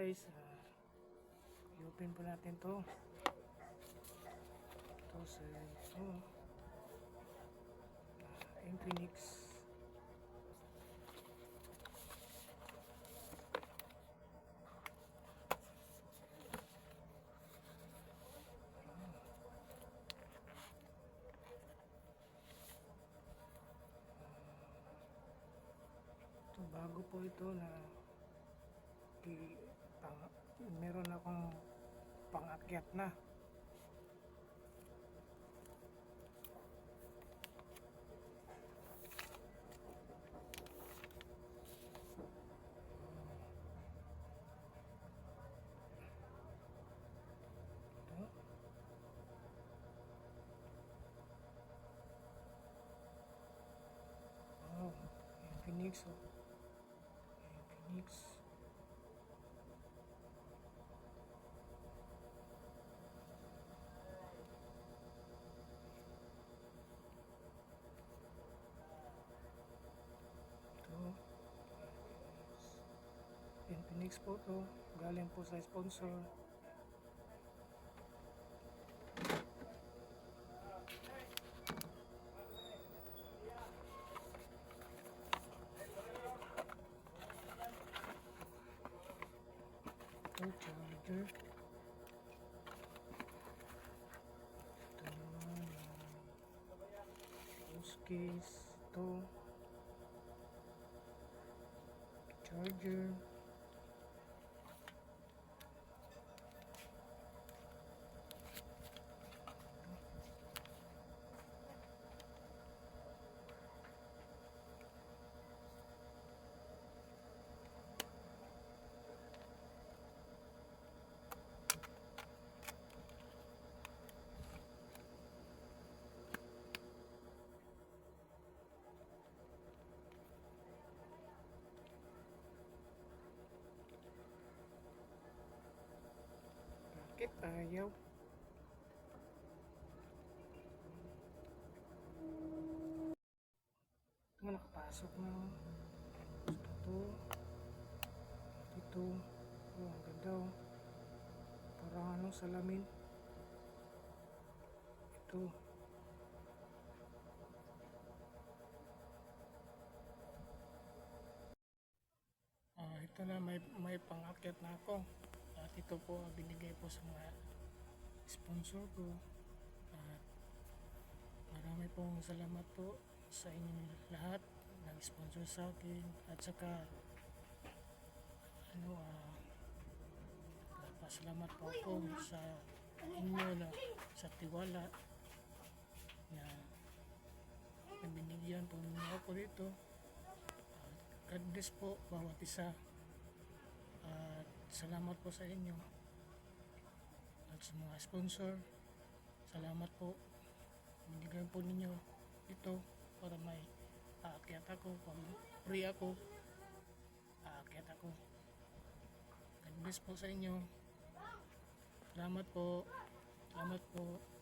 guys, i-open po natin to. Ito sa Infinix. Ito, bago po ito na meron akong pang-akyat na. Oh, Infinix, Infinix. Infinix po to, galing po sa sponsor. Ito, charger. Ito naman, post case. Ito, charger. Bakit ayaw? Ito, nakapasok na. Ito. Oh, ang ganda oh. Parang anong salamin. Ito. Ito na, may pang-akyat na ako. At ito po binigay po sa mga sponsor ko. At marami pong salamat po sa inyong lahat nag-sponsor sa akin. At saka pasalamat po ako sa inyo na sa tiwala na binigyan po ninyo ako dito. God bless po bawat isa. At salamat po sa inyo. At sa mga sponsor, salamat po. Binigyan po ninyo ito para may aakyat ako. Pag free ako, aakyat ako. God bless po sa inyo. Salamat po. Salamat po.